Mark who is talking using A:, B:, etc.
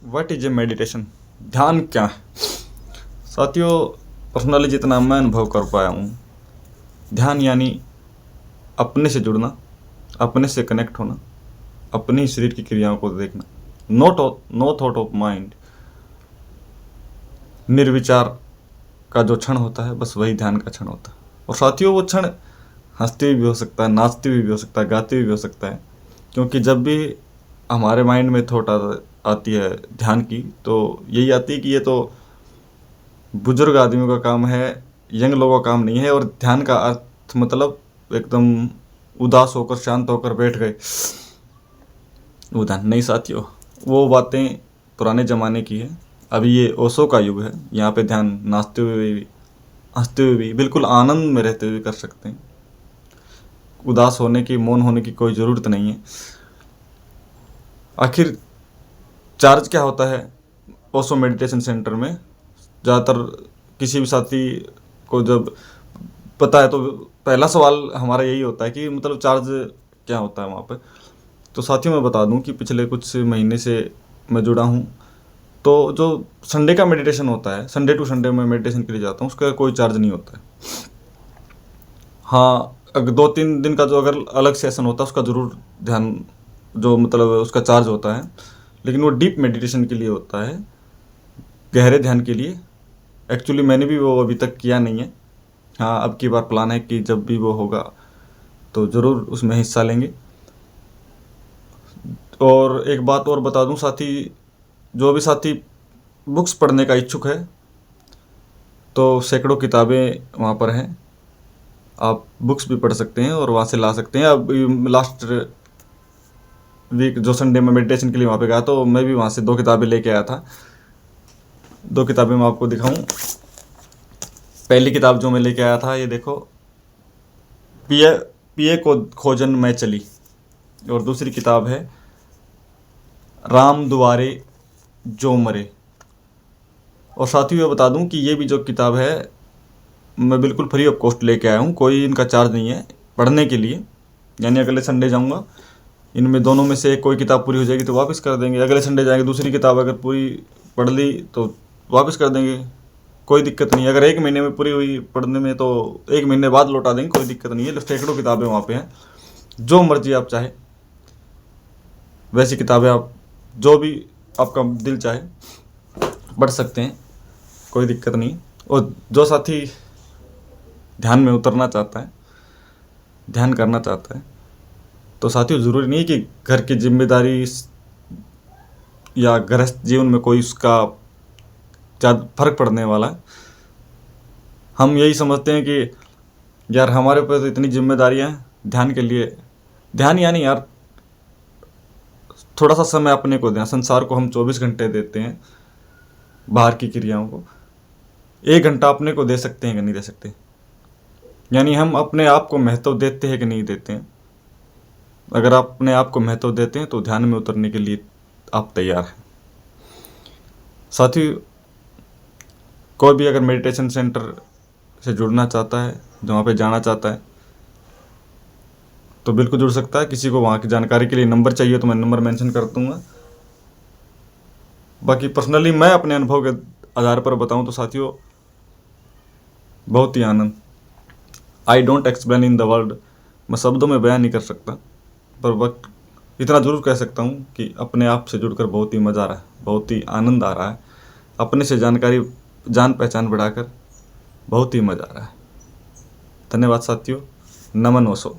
A: What is a meditation? ध्यान क्या है? साथियों, पर्सनली जितना मैं अनुभव कर पाया हूँ, ध्यान यानी अपने से जुड़ना, अपने से कनेक्ट होना, अपने ही शरीर की क्रियाओं को देखना। नो थॉट ऑफ माइंड, निर्विचार का जो क्षण होता है, बस वही ध्यान का क्षण होता है। और साथियों, वो क्षण हंसते हुए भी हो सकता है, नाचते हुए भी हो सकता है, गाते हुए भी हो सकता है। क्योंकि जब भी हमारे माइंड में थॉट आती है ध्यान की, तो यही आती है कि ये तो बुजुर्ग आदमियों का काम है, यंग लोगों का काम नहीं है। और ध्यान का अर्थ मतलब एकदम उदास होकर, शांत होकर बैठ गए, वो ध्यान नहीं साथियों। वो बातें पुराने ज़माने की है। अभी ये ओशो का युग है। यहाँ पे ध्यान नाचते हुए भी, हंसते हुए भी, बिल्कुल आनंद में रहते हुए कर सकते हैं। उदास होने की, मौन होने की कोई ज़रूरत नहीं है। आखिर चार्ज क्या होता है ओशो मेडिटेशन सेंटर में? ज़्यादातर किसी भी साथी को जब पता है तो पहला सवाल हमारा यही होता है कि मतलब चार्ज क्या होता है वहाँ पे। तो साथियों, मैं बता दूं कि पिछले कुछ महीने से मैं जुड़ा हूँ। तो जो संडे का मेडिटेशन होता है, संडे टू संडे मैं मेडिटेशन के लिए जाता हूँ, उसका कोई चार्ज नहीं होता है। हाँ, अगर 2-3 दिन का जो अगर अलग सेशन होता है, उसका ज़रूर ध्यान, जो मतलब उसका चार्ज होता है। लेकिन वो डीप मेडिटेशन के लिए होता है, गहरे ध्यान के लिए। एक्चुअली मैंने भी वो अभी तक किया नहीं है। हाँ, अब की बार प्लान है कि जब भी वो होगा तो ज़रूर उसमें हिस्सा लेंगे। और एक बात और बता दूं साथी, जो भी साथी बुक्स पढ़ने का इच्छुक है, तो सैकड़ों किताबें वहाँ पर हैं। आप बुक्स भी पढ़ सकते हैं और वहाँ से ला सकते हैं। अब लास्ट वीक जो संडे में मेडिटेशन के लिए वहाँ पे गया, तो मैं भी वहाँ से 2 किताबें लेके आया था। 2 किताबें मैं आपको दिखाऊं। पहली किताब जो मैं लेके आया था, ये देखो, पिए पिए को खोजन में चली। और दूसरी किताब है राम दुआरे जो मरे। और साथियों, ये बता दूं कि ये भी जो किताब है, मैं बिल्कुल फ्री ऑफ कॉस्ट लेके आया हूँ, कोई इनका चार्ज नहीं है पढ़ने के लिए। यानी अगले संडे जाऊँगा, इनमें दोनों में से कोई किताब पूरी हो जाएगी तो वापस कर देंगे। अगले संडे जाएंगे, दूसरी किताब अगर पूरी पढ़ ली तो वापस कर देंगे, कोई दिक्कत नहीं है। अगर 1 महीने में पूरी हुई पढ़ने में तो 1 महीने बाद लौटा देंगे, कोई दिक्कत नहीं है। सैकड़ों किताबें वहाँ पे हैं, जो मर्जी आप चाहे वैसी किताबें आप, जो भी आपका दिल चाहे पढ़ सकते हैं, कोई दिक्कत नहीं। और जो साथी ध्यान में उतरना चाहता है, ध्यान करना चाहता है, तो साथियों ज़रूरी नहीं है कि घर की जिम्मेदारी या गृहस्थ जीवन में कोई उसका ज़्यादा फर्क पड़ने वाला है। हम यही समझते हैं कि यार हमारे ऊपर तो इतनी जिम्मेदारियां हैं, ध्यान के लिए, ध्यान यानी यार थोड़ा सा समय अपने को देना। संसार को हम 24 घंटे देते हैं, बाहर की क्रियाओं को 1 घंटा अपने को दे सकते हैं कि नहीं दे सकते? यानी हम अपने आप को महत्व देते हैं कि नहीं देते हैं? अगर आप अपने आप को महत्व देते हैं तो ध्यान में उतरने के लिए आप तैयार हैं। साथ ही कोई भी अगर मेडिटेशन सेंटर से जुड़ना चाहता है, जो वहाँ पे जाना चाहता है, तो बिल्कुल जुड़ सकता है। किसी को वहाँ की जानकारी के लिए नंबर चाहिए तो मैं नंबर मेंशन कर दूँगा। बाकी पर्सनली मैं अपने अनुभव के आधार पर बताऊँ तो साथियों, बहुत ही आनंद, I don't explain in the word, मैं शब्दों में बयान नहीं कर सकता, पर वक्त इतना ज़रूर कह सकता हूँ कि अपने आप से जुड़कर बहुत ही मज़ा आ रहा है, बहुत ही आनंद आ रहा है। अपने से जानकारी, जान पहचान बढ़ाकर बहुत ही मज़ा आ रहा है। धन्यवाद साथियों, नमन ओशो।